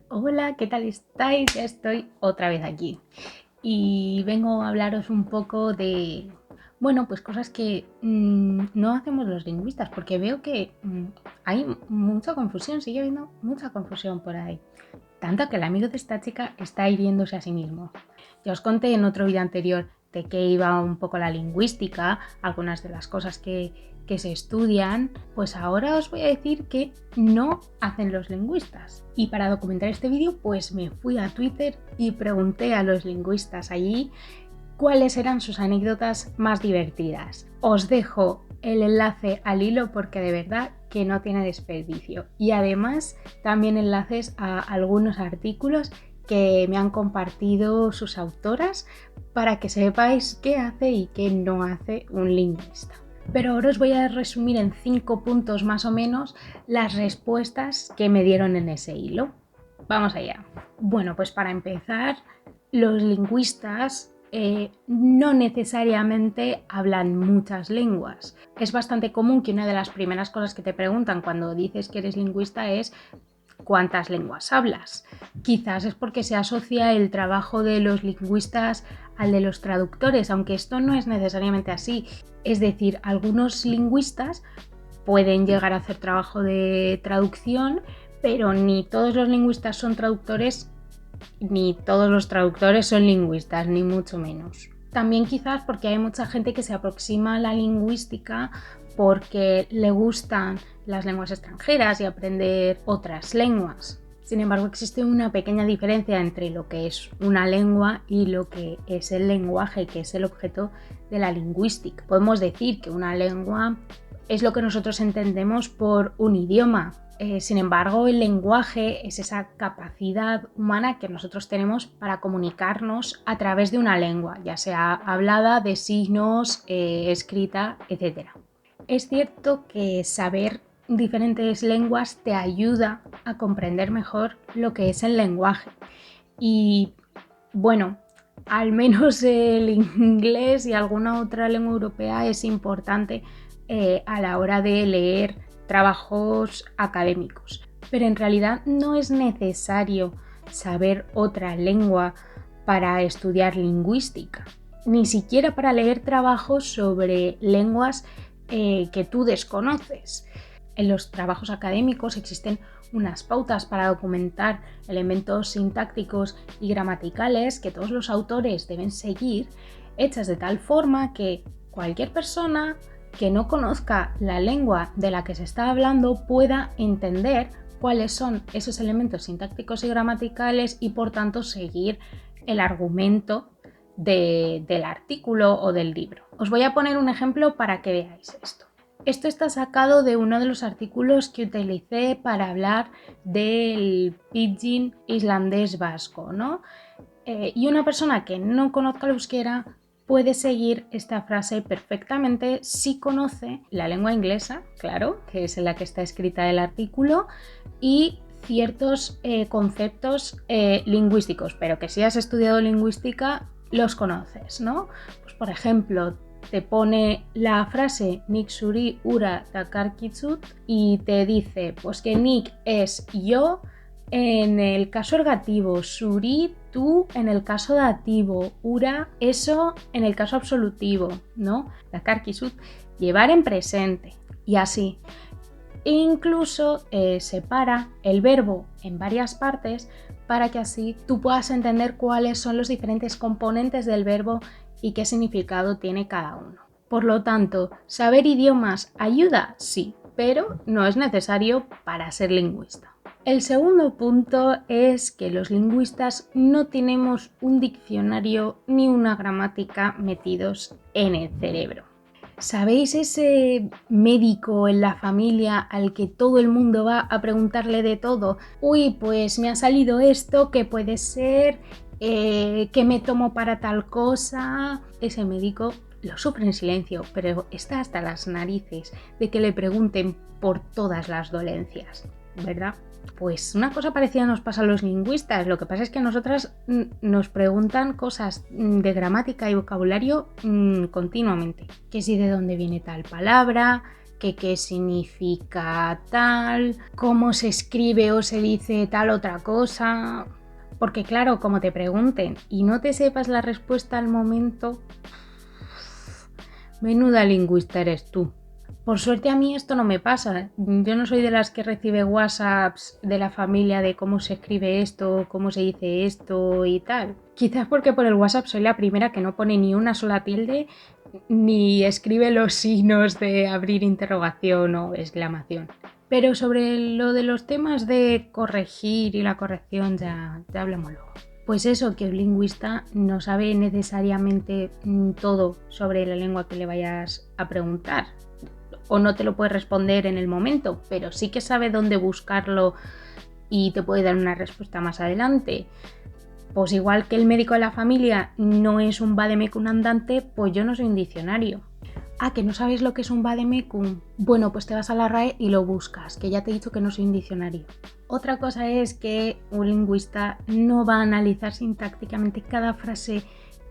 Hola, ¿qué tal estáis? Ya estoy otra vez aquí y vengo a hablaros un poco de, pues cosas que no hacemos los lingüistas, porque veo que hay mucha confusión, sigue habiendo mucha confusión por ahí. Tanto que el amigo de esta chica está hiriéndose a sí mismo. Ya os conté en otro vídeo anterior de que iba un poco la lingüística, algunas de las cosas que se estudian, pues ahora os voy a decir que no hacen los lingüistas. Y para documentar este vídeo, pues me fui a Twitter y pregunté a los lingüistas allí cuáles eran sus anécdotas más divertidas. Os dejo el enlace al hilo porque de verdad que no tiene desperdicio. Y además también enlaces a algunos artículos que me han compartido sus autoras para que sepáis qué hace y qué no hace un lingüista. Pero ahora os voy a resumir en 5 puntos más o menos las respuestas que me dieron en ese hilo. Vamos allá. Bueno, pues para empezar, los lingüistas no necesariamente hablan muchas lenguas. Es bastante común que una de las primeras cosas que te preguntan cuando dices que eres lingüista es ¿cuántas lenguas hablas? Quizás es porque se asocia el trabajo de los lingüistas al de los traductores, aunque esto no es necesariamente así. Es decir, algunos lingüistas pueden llegar a hacer trabajo de traducción, pero ni todos los lingüistas son traductores, ni todos los traductores son lingüistas, ni mucho menos. También quizás porque hay mucha gente que se aproxima a la lingüística porque le gustan las lenguas extranjeras y aprender otras lenguas. Sin embargo, existe una pequeña diferencia entre lo que es una lengua y lo que es el lenguaje, que es el objeto de la lingüística. Podemos decir que una lengua es lo que nosotros entendemos por un idioma. Sin embargo, el lenguaje es esa capacidad humana que nosotros tenemos para comunicarnos a través de una lengua, ya sea hablada, de signos, escrita, etc. Es cierto que saber diferentes lenguas te ayuda a comprender mejor lo que es el lenguaje. Y bueno, al menos el inglés y alguna otra lengua europea es importante a la hora de leer trabajos académicos. Pero en realidad no es necesario saber otra lengua para estudiar lingüística, ni siquiera para leer trabajos sobre lenguas que tú desconoces. En los trabajos académicos existen unas pautas para documentar elementos sintácticos y gramaticales que todos los autores deben seguir, hechas de tal forma que cualquier persona que no conozca la lengua de la que se está hablando pueda entender cuáles son esos elementos sintácticos y gramaticales y por tanto seguir el argumento del artículo o del libro. Os voy a poner un ejemplo para que veáis esto. Esto está sacado de uno de los artículos que utilicé para hablar del pidgin islandés vasco, ¿no? Y una persona que no conozca el euskera puede seguir esta frase perfectamente si conoce la lengua inglesa, claro, que es en la que está escrita el artículo, y ciertos conceptos lingüísticos, pero que si has estudiado lingüística los conoces, ¿no? Pues por ejemplo, te pone la frase Nik suri ura dakarkizut y te dice pues que Nik es yo en el caso ergativo, suri tú en el caso dativo, ura eso en el caso absolutivo, ¿no? Dakarkizut llevar en presente y así. E incluso separa el verbo en varias partes para que así tú puedas entender cuáles son los diferentes componentes del verbo y qué significado tiene cada uno. Por lo tanto, ¿saber idiomas ayuda? Sí, pero no es necesario para ser lingüista. El segundo punto es que los lingüistas no tenemos un diccionario ni una gramática metidos en el cerebro. ¿Sabéis ese médico en la familia al que todo el mundo va a preguntarle de todo? Uy, pues me ha salido esto, ¿qué puede ser? ¿Qué me tomo para tal cosa? Ese médico lo sufre en silencio, pero está hasta las narices de que le pregunten por todas las dolencias, ¿verdad? Pues una cosa parecida nos pasa a los lingüistas. Lo que pasa es que a nosotras nos preguntan cosas de gramática y vocabulario continuamente. Que si de dónde viene tal palabra, que qué significa tal, cómo se escribe o se dice tal otra cosa. Porque claro, como te pregunten y no te sepas la respuesta al momento, menuda lingüista eres tú. Por suerte a mí esto no me pasa. Yo no soy de las que recibe WhatsApps de la familia de cómo se escribe esto, cómo se dice esto y tal. Quizás porque por el WhatsApp soy la primera que no pone ni una sola tilde ni escribe los signos de abrir interrogación o exclamación. Pero sobre lo de los temas de corregir y la corrección ya hablamos luego. Pues eso, que un lingüista no sabe necesariamente todo sobre la lengua que le vayas a preguntar. O no te lo puede responder en el momento, pero sí que sabe dónde buscarlo y te puede dar una respuesta más adelante. Pues igual que el médico de la familia no es un vademecum andante, pues yo no soy un diccionario. Ah, ¿que no sabes lo que es un vademecum? Bueno, pues te vas a la RAE y lo buscas, que ya te he dicho que no soy un diccionario. Otra cosa es que un lingüista no va a analizar sintácticamente cada frase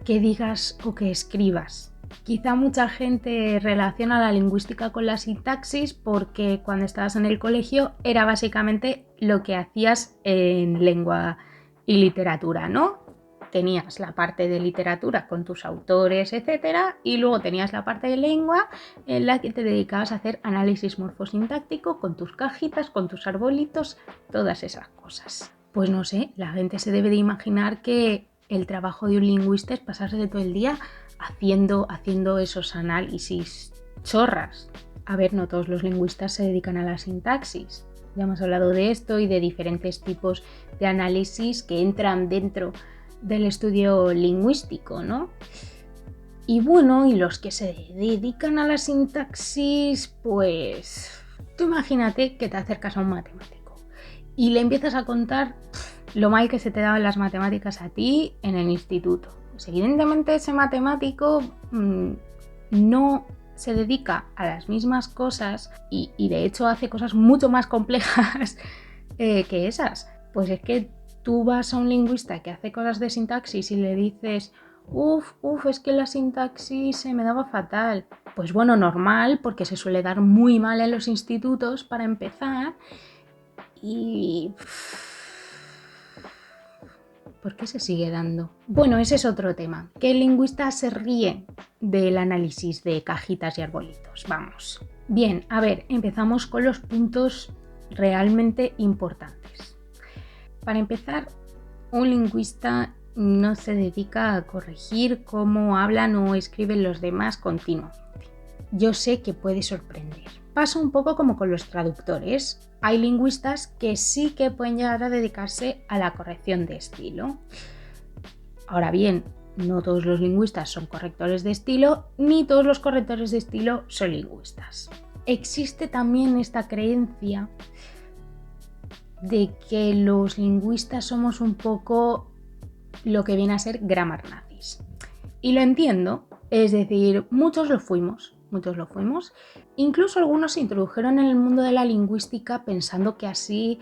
que digas o que escribas. Quizá mucha gente relaciona la lingüística con la sintaxis porque cuando estabas en el colegio era básicamente lo que hacías en lengua y literatura, ¿no? Tenías la parte de literatura con tus autores, etcétera, y luego tenías la parte de lengua en la que te dedicabas a hacer análisis morfosintáctico con tus cajitas, con tus arbolitos, todas esas cosas. Pues no sé, la gente se debe de imaginar que el trabajo de un lingüista es pasarse de todo el día haciendo esos análisis chorras. A ver, no todos los lingüistas se dedican a la sintaxis. Ya hemos hablado de esto y de diferentes tipos de análisis que entran dentro del estudio lingüístico, ¿no? Y bueno, y los que se dedican a la sintaxis, pues tú imagínate que te acercas a un matemático y le empiezas a contar lo mal que se te daban las matemáticas a ti en el instituto. Pues evidentemente ese matemático no se dedica a las mismas cosas y de hecho hace cosas mucho más complejas que esas. Pues es que tú vas a un lingüista que hace cosas de sintaxis y le dices es que la sintaxis se me daba fatal. Pues bueno, normal, porque se suele dar muy mal en los institutos para empezar. Y ¿por qué se sigue dando? Bueno, ese es otro tema, que el lingüista se ríe del análisis de cajitas y arbolitos. Vamos. Bien, a ver, empezamos con los puntos realmente importantes. Para empezar, un lingüista no se dedica a corregir cómo hablan o escriben los demás continuamente. Yo sé que puede sorprender. Pasa un poco como con los traductores. Hay lingüistas que sí que pueden llegar a dedicarse a la corrección de estilo. Ahora bien, no todos los lingüistas son correctores de estilo, ni todos los correctores de estilo son lingüistas. Existe también esta creencia de que los lingüistas somos un poco lo que viene a ser grammar nazis. Y lo entiendo, es decir, muchos lo fuimos. Incluso algunos se introdujeron en el mundo de la lingüística pensando que así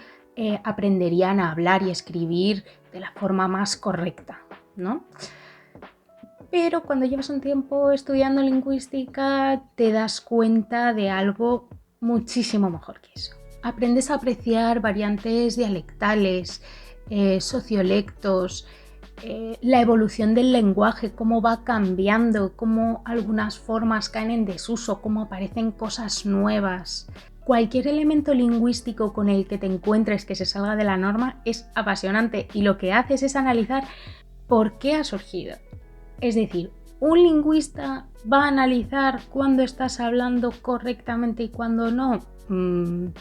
aprenderían a hablar y escribir de la forma más correcta, ¿no? Pero cuando llevas un tiempo estudiando lingüística te das cuenta de algo muchísimo mejor que eso. Aprendes a apreciar variantes dialectales, sociolectos, la evolución del lenguaje, cómo va cambiando, cómo algunas formas caen en desuso, cómo aparecen cosas nuevas. Cualquier elemento lingüístico con el que te encuentres que se salga de la norma es apasionante y lo que haces es analizar por qué ha surgido. Es decir, ¿un lingüista va a analizar cuándo estás hablando correctamente y cuándo no?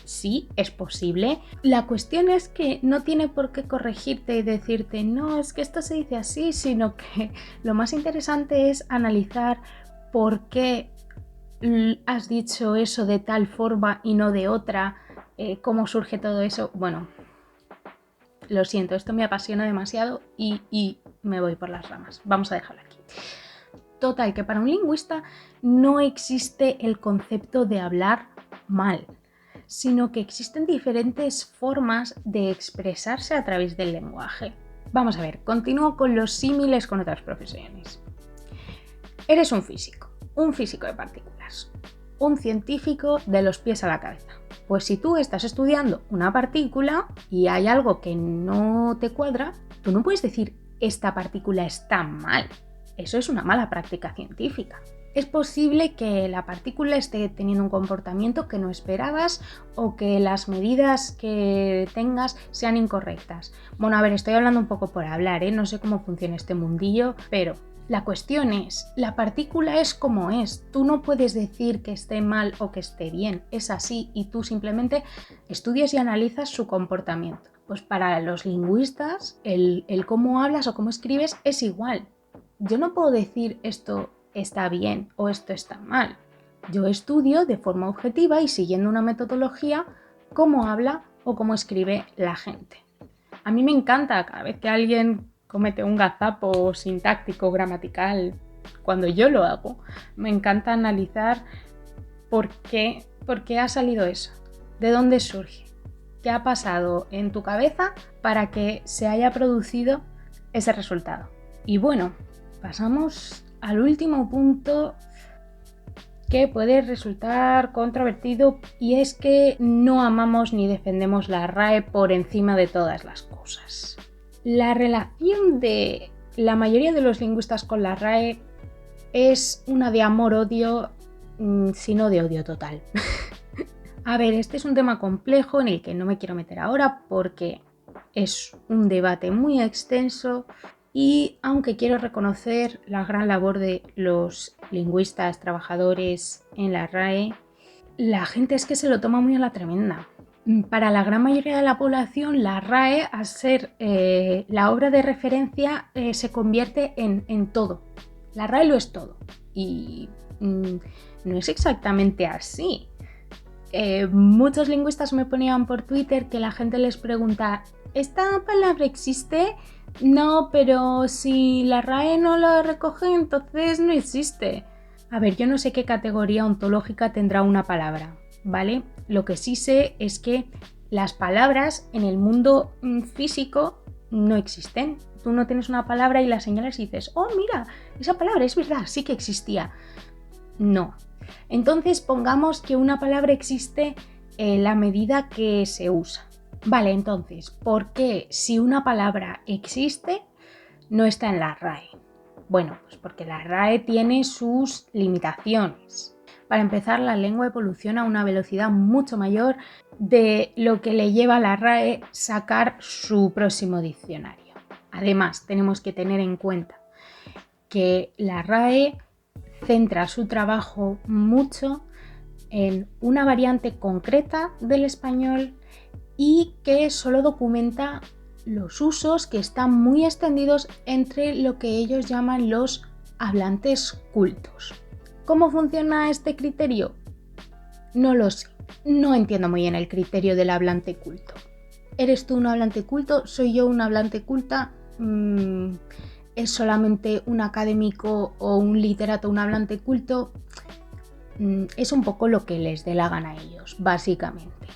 Sí, es posible. La cuestión es que no tiene por qué corregirte y decirte no, es que esto se dice así, sino que lo más interesante es analizar por qué has dicho eso de tal forma y no de otra, cómo surge todo eso. Bueno, lo siento, esto me apasiona demasiado y me voy por las ramas. Vamos a dejarlo aquí. Total, que para un lingüista no existe el concepto de hablar mal, sino que existen diferentes formas de expresarse a través del lenguaje. Vamos a ver, continúo con los símiles con otras profesiones. Eres un físico de partículas. un científico de los pies a la cabeza. Pues si tú estás estudiando una partícula y hay algo que no te cuadra, tú no puedes decir esta partícula está mal. Eso es una mala práctica científica. Es posible que la partícula esté teniendo un comportamiento que no esperabas o que las medidas que tengas sean incorrectas. Bueno, a ver, estoy hablando un poco por hablar, no sé cómo funciona este mundillo, pero la cuestión es, la partícula es como es. Tú no puedes decir que esté mal o que esté bien, es así y tú simplemente estudias y analizas su comportamiento. Pues para los lingüistas, el cómo hablas o cómo escribes es igual. Yo no puedo decir esto está bien o esto está mal. Yo estudio de forma objetiva y siguiendo una metodología cómo habla o cómo escribe la gente. A mí me encanta cada vez que alguien comete un gazapo sintáctico, gramatical, cuando yo lo hago, me encanta analizar por qué ha salido eso, de dónde surge, qué ha pasado en tu cabeza para que se haya producido ese resultado. Y bueno, pasamos al último punto que puede resultar controvertido y es que no amamos ni defendemos la RAE por encima de todas las cosas. La relación de la mayoría de los lingüistas con la RAE es una de amor-odio, sino de odio total. A ver, este es un tema complejo en el que no me quiero meter ahora porque es un debate muy extenso y aunque quiero reconocer la gran labor de los lingüistas, trabajadores en la RAE, la gente es que se lo toma muy a la tremenda. Para la gran mayoría de la población, la RAE, al ser la obra de referencia, se convierte en todo. La RAE lo es todo. Y no es exactamente así. Muchos lingüistas me ponían por Twitter que la gente les pregunta ¿esta palabra existe? No, pero si la RAE no la recoge, entonces no existe. A ver, yo no sé qué categoría ontológica tendrá una palabra, ¿vale? Lo que sí sé es que las palabras en el mundo físico no existen. Tú no tienes una palabra y la señalas y dices, oh, mira, esa palabra es verdad, sí que existía. No. Entonces pongamos que una palabra existe en la medida que se usa. Vale, entonces, ¿por qué si una palabra existe no está en la RAE? Bueno, pues porque la RAE tiene sus limitaciones. Para empezar, la lengua evoluciona a una velocidad mucho mayor de lo que le lleva a la RAE sacar su próximo diccionario. Además, tenemos que tener en cuenta que la RAE centra su trabajo mucho en una variante concreta del español y que solo documenta los usos que están muy extendidos entre lo que ellos llaman los hablantes cultos. ¿Cómo funciona este criterio? No lo sé. No entiendo muy bien el criterio del hablante culto. ¿Eres tú un hablante culto? ¿Soy yo un hablante culta? ¿Es solamente un académico o un literato un hablante culto? Es un poco lo que les dé la gana a ellos, básicamente.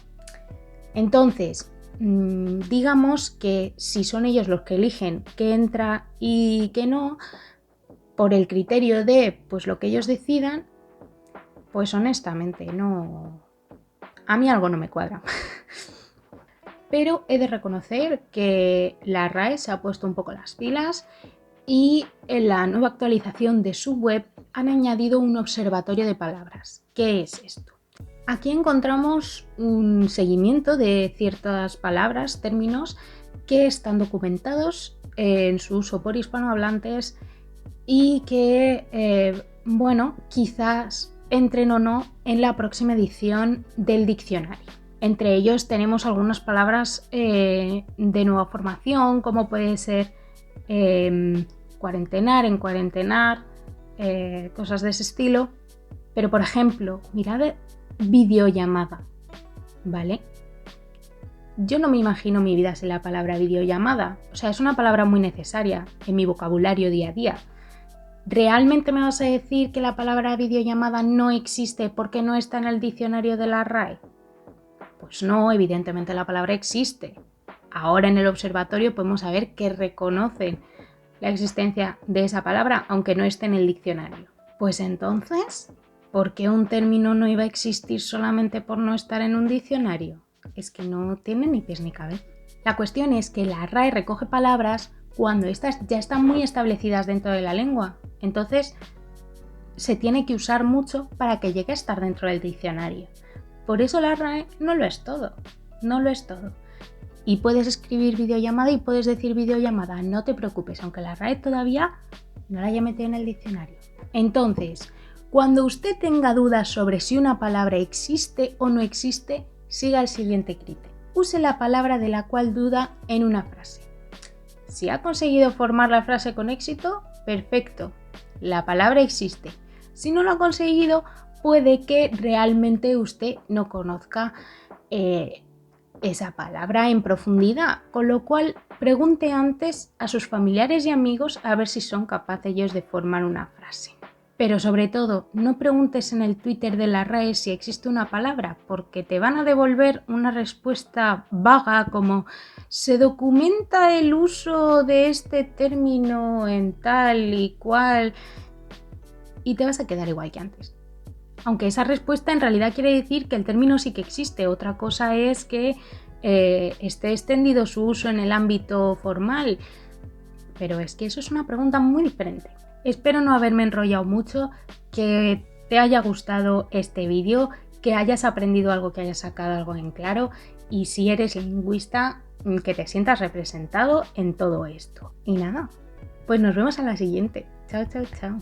Entonces, digamos que si son ellos los que eligen qué entra y qué no, por el criterio de pues lo que ellos decidan, pues honestamente no, a mí algo no me cuadra. Pero he de reconocer que la RAE se ha puesto un poco las pilas y en la nueva actualización de su web han añadido un observatorio de palabras. ¿Qué es esto? Aquí encontramos un seguimiento de ciertas palabras, términos que están documentados en su uso por hispanohablantes y que, quizás entren o no en la próxima edición del diccionario. Entre ellos tenemos algunas palabras de nueva formación, como puede ser cuarentenar, encuarentenar, cosas de ese estilo. Pero, por ejemplo, mirad videollamada, ¿vale? Yo no me imagino mi vida sin la palabra videollamada. O sea, es una palabra muy necesaria en mi vocabulario día a día. ¿Realmente me vas a decir que la palabra videollamada no existe porque no está en el diccionario de la RAE? Pues no, evidentemente la palabra existe. Ahora en el observatorio podemos saber que reconocen la existencia de esa palabra, aunque no esté en el diccionario. Pues entonces, ¿Por qué un término no iba a existir solamente por no estar en un diccionario? Es que no tiene ni pies ni cabeza. La cuestión es que la RAE recoge palabras cuando estas ya están muy establecidas dentro de la lengua. Entonces, se tiene que usar mucho para que llegue a estar dentro del diccionario. Por eso la RAE no lo es todo. No lo es todo. Y puedes escribir videollamada y puedes decir videollamada. No te preocupes, aunque la RAE todavía no la haya metido en el diccionario. Entonces, cuando usted tenga dudas sobre si una palabra existe o no existe, siga el siguiente criterio. Use la palabra de la cual duda en una frase. Si ha conseguido formar la frase con éxito, perfecto. La palabra existe. Si no lo ha conseguido, puede que realmente usted no conozca esa palabra en profundidad, con lo cual pregunte antes a sus familiares y amigos a ver si son capaces ellos de formar una frase. Pero sobre todo, no preguntes en el Twitter de la RAE si existe una palabra, porque te van a devolver una respuesta vaga como se documenta el uso de este término en tal y cual y te vas a quedar igual que antes. Aunque esa respuesta en realidad quiere decir que el término sí que existe. Otra cosa es que esté extendido su uso en el ámbito formal. Pero es que eso es una pregunta muy diferente. Espero no haberme enrollado mucho, que te haya gustado este vídeo, que hayas aprendido algo, que hayas sacado algo en claro y si eres lingüista, que te sientas representado en todo esto. Y nada, pues nos vemos en la siguiente. Chao, chao, chao.